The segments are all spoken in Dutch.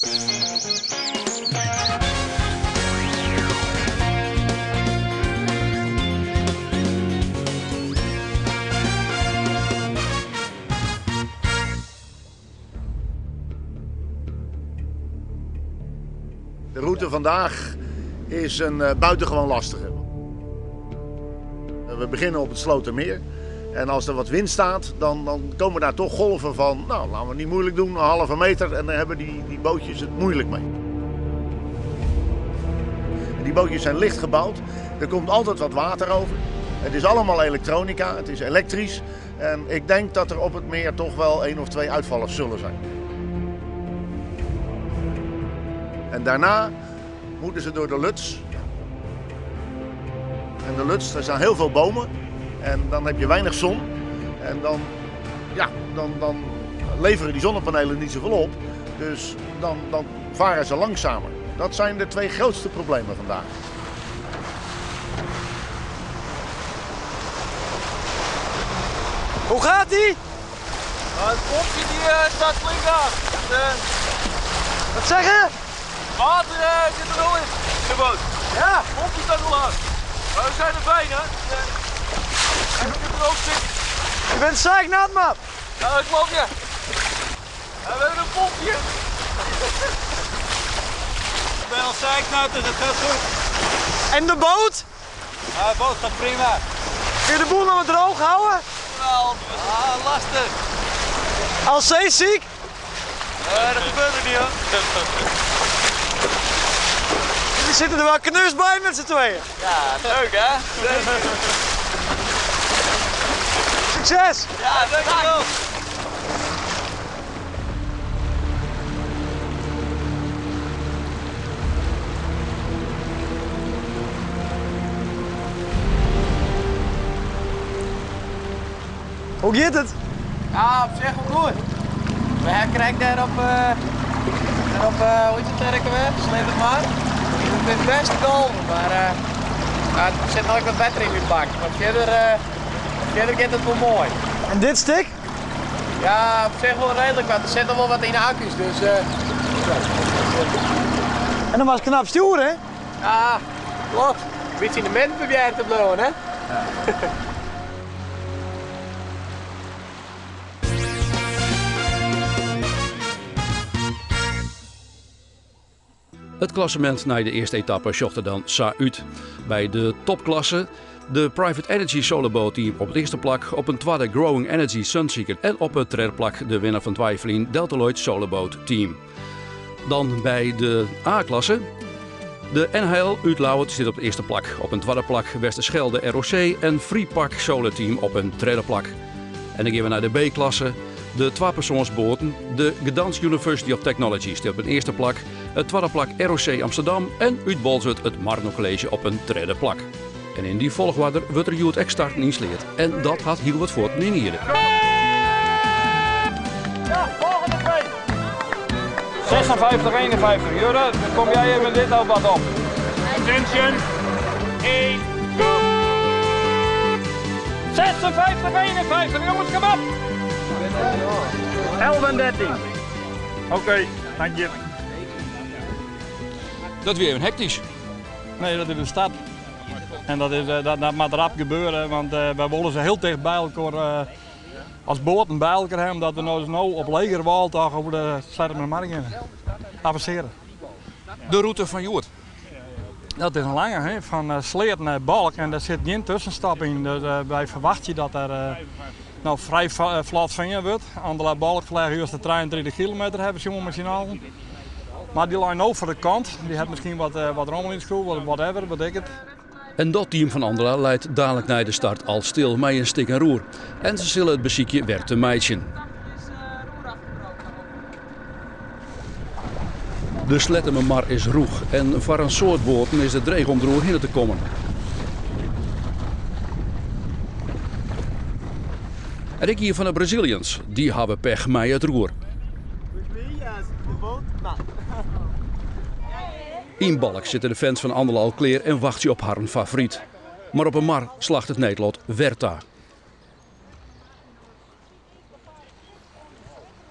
De route vandaag is een buitengewoon lastige. We beginnen op het Slotermeer. En als er wat wind staat, dan komen daar toch golven van, nou laten we het niet moeilijk doen, een halve meter. En dan hebben die bootjes het moeilijk mee. En die bootjes zijn licht gebouwd. Er komt altijd wat water over. Het is allemaal elektronica, het is elektrisch. En ik denk dat er op het meer toch wel 1 of 2 uitvallers zullen zijn. En daarna moeten ze door de Luts. En de Luts, daar staan heel veel bomen. En dan heb je weinig zon. En dan leveren die zonnepanelen niet zoveel op. Dus dan varen ze langzamer. Dat zijn de 2 grootste problemen vandaag. Hoe gaat ie? Het pompje die staat flink aan. Wat zeggen? Water zit er al in, de boot. Ja. Het pompje staat al aan. Maar we zijn er bijna. En we kunnen er ook zitten. Je bent zeiknat, man. Ja, dat klopt, ja. En we hebben een pompje. Ik ben al zeiknat, dus het gaat goed. En de boot? Ja, de boot gaat prima. Kun je de boel nog wat droog houden? Wel, lastig. Al zeeziek? Nee, dat gebeurt er niet, hoor. Jullie zitten er wel knus bij met z'n tweeën. Ja, leuk hè? Succes! Ja, dankjewel. Hoe gaat het? Ja, op zich wel goed. We krijgen daarop, hoe heet het eigenlijk weer? Sleep het maar. Ik ben best gekomen, maar ja, er zit nog wat beter in die bak. Maar verder gaat het wel mooi. En dit stuk? Ja, op zich wel redelijk wat. Er zit nog wel wat in de accu's, dus En dan was het knap sturen, hè? ja, klopt. Een beetje in de midden proberen te blowen, hè? Ja. Het klassement na de eerste etappe zocht er dan uit. Bij de topklasse de Private Energy Solarboat team op het eerste plak, op een tweede Growing Energy Sunseeker en op het derde plak de winnaar van Twijfelien Deltaloid Solarboat team. Dan bij de A-klasse. De NHL uit Lauwert zit op de eerste plak. Op een tweede plak Westerschelde ROC en Freepak Solar Team op een derde plak. En dan gaan we naar de B-klasse. De tweepersoonsboten, de Gdansk University of Technology staat op een eerste plak. Het tweede plak ROC Amsterdam en uit Bolzwart het Marno College op een derde plak. En in die volgorde wordt er Joet Extart insleerd. En dat had heel wat voor in hier. Ja, volgende 2. 56, 51. Jure, dan kom jij met dit ook wat op. Attention. 1, go. 56, 51. Jongens, kom op. 11 en 13. Oké, dank je. Dat weer een hectisch. Nee, dat is een stad. En dat moet rap gebeuren, want wij willen ze heel dicht bij elkaar als boten bij elkaar hebben, omdat we nou op legerwal toch over de Slijtermermarkt avanceren. De route van Joert. Dat is een lange, hè? Van Sleert naar Balk en daar zit geen tussenstap in. Dus wij verwachten dat er nou vrij vlot van wordt. Aan de Balk vliegen de 23 kilometer hebben ze machinaal. Maar die lijn over de kant, die heeft misschien wat rommel in de school, whatever, wat ik het. En dat team van Andela leidt dadelijk naar de start al stil met een stik en roer. En ze zullen het beziekje weer te meidje. De Slettemermar is roeg en voor een soort boten is het dreig om er doorheen te komen. En ik hier van de Brazilians, die hebben pech met het roer. In Balk zitten de fans van Andela al klaar en wacht je op haar favoriet. Maar op een mar slacht het Nederland Werta.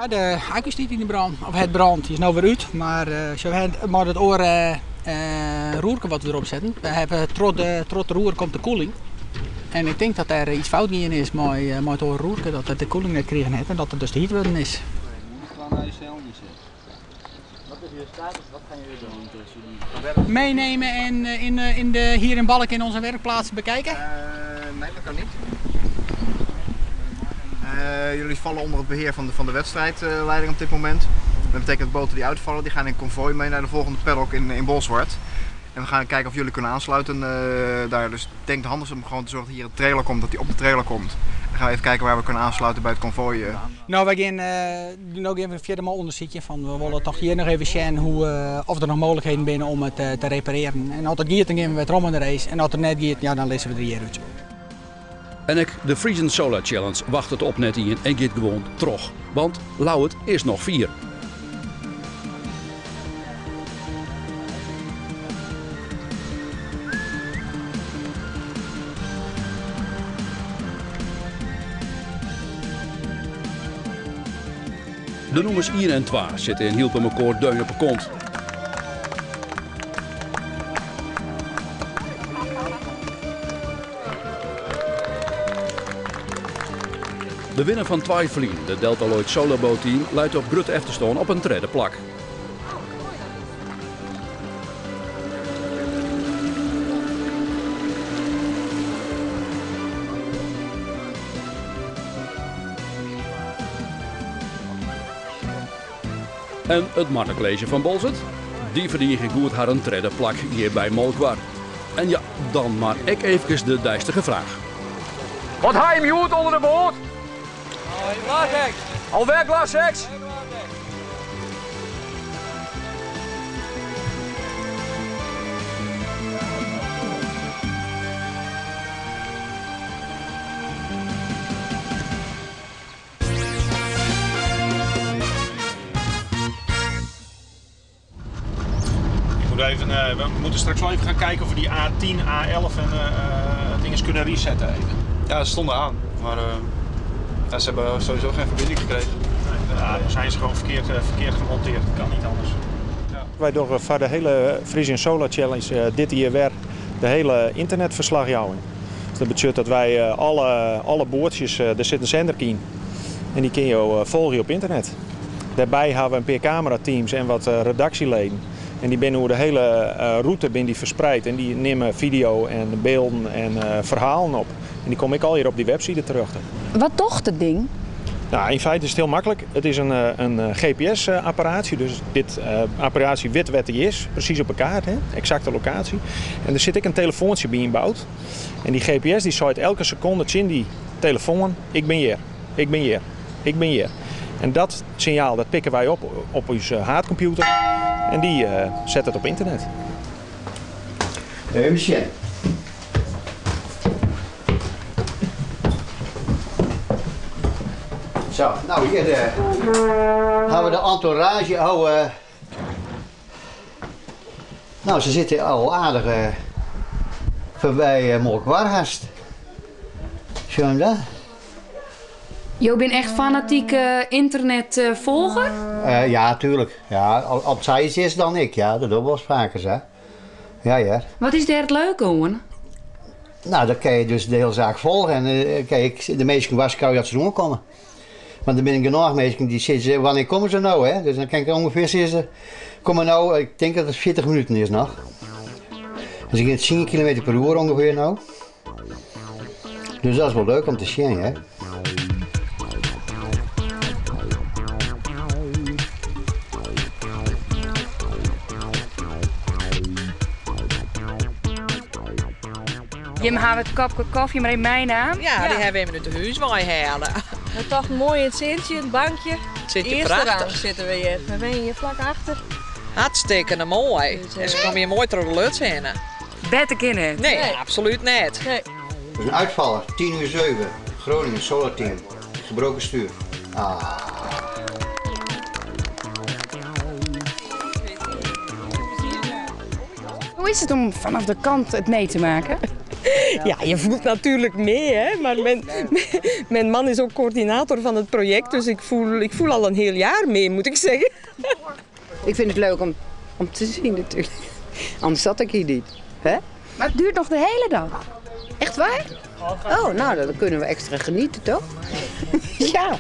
Ja, de accu stiet in de brand, of het brand, die is nou weer uit, maar zo hebben het oor roerken wat we erop zetten. We hebben trot de roer komt de koeling. En ik denk dat er iets fout in is met het oor roerken, dat het de koeling net kregen heeft en dat het dus de heatworden is. Wat is je status? Wat gaan jullie doen? Meenemen en hier in Balk in onze werkplaats bekijken? Nee, dat kan niet. Jullie vallen onder het beheer van de wedstrijdleiding op dit moment. Dat betekent dat boten die uitvallen, die gaan in konvooi mee naar de volgende paddock in Bolsward. En we gaan kijken of jullie kunnen aansluiten daar. Dus ik denk het handigste om gewoon te zorgen dat hier een trailer komt, dat die op de trailer komt. Dan gaan we even kijken waar we kunnen aansluiten bij het konvooi. Nou, wij doen ook even een vierde onderzoekje van we willen toch hier nog even zien of er nog mogelijkheden binnen om het te repareren. En als het gaat, dan gaan we weer om in de race. En als het net gaat, ja, dan lezen we er hier uit. En ik, de Frisian Solar Challenge, wacht het op net in en gaat gewoon terug. Want Lauwert is nog 4. De nummers 1 en 2 zitten in hielpen elkaar deun op een kont. De winnaar van Twijfelien, de Delta Lloyd Soloboot team, luidt op Grut Efterstoon op een derde plak. En het mannencollege van Bolzert, die verdient goed haar een derde plak hier bij Molkwar. En ja, dan maar ik even de dijstige vraag. Wat hij hem goed onder de boot? Alweer glashex. We moeten straks wel even gaan kijken of we die A10, A11 en dingen kunnen resetten even. Ja, ze stonden aan, maar ze hebben sowieso geen verbinding gekregen. Dan zijn ze gewoon verkeerd gemonteerd, dat kan niet anders. Ja. Wij doen voor de hele Frisian Solar Challenge dit jaar weer de hele internetverslaghouding. Dus dat betekent dat wij alle boordjes, er zit een zender in en die kun je volgen op internet. Daarbij hebben we een paar camerateams en wat redactieleden. En die zijn over de hele route die verspreid en die nemen video en beelden en verhalen op. En die kom ik al hier op die website terug. Wat toch het ding? Nou, in feite is het heel makkelijk. Het is een GPS-apparaatje, dus dit apparaatje weet wat die is, precies op een kaart, hè? Exacte locatie. En er zit ook een telefoontje bij ingebouwd. En die GPS die zegt elke seconde in die telefoon, ik ben hier, ik ben hier, ik ben hier. En dat signaal dat pikken wij op onze haardcomputer en die zet het op internet. Michel. Zo, nou hier hebben we de entourage. Nou, ze zitten al aardig voorbij Molkwarhast. Zie je dat? Je bent echt fanatieke internetvolger? Ja, tuurlijk. Ja, als zij iets is dan ik, ja, dat doen we wel vaker, hè. Ja, ja. Wat is daar het leuke, hoor? Nou, dan kan je dus de hele zaak volgen en kijk, de meesten waarschijnlijk dat ze doen komen. Want er zijn genoeg mensen die zeggen, wanneer komen ze nou, hè? Dus dan kan ik ongeveer zeggen, komen nou, ik denk dat het 40 minuten is nog. Dus ik ga 10 km per uur ongeveer nou. Dus dat is wel leuk om te zien, hè. Je hebt het kopje koffie, maar in mijn naam. Ja, die hebben we in het huis mooi halen. Het toch mooi het zitje, het bankje. Zit je eerste prachtig. rang zitten we hier. We zijn hier vlak achter. Hartstikke mooi. En ze komen hier mooi door de lucht heen. Beter kinderen? Nee, absoluut niet. Nee. Dus een uitvaller, 10:07, Groningen Solar Team, gebroken stuur. Hoe is het om vanaf de kant het mee te maken? Ja, je voelt natuurlijk mee, hè? Maar mijn man is ook coördinator van het project, dus ik voel al een heel jaar mee, moet ik zeggen. Ik vind het leuk om te zien natuurlijk. Anders zat ik hier niet. Hè? Maar het duurt nog de hele dag. Echt waar? Oh, nou, dan kunnen we extra genieten, toch? Ja.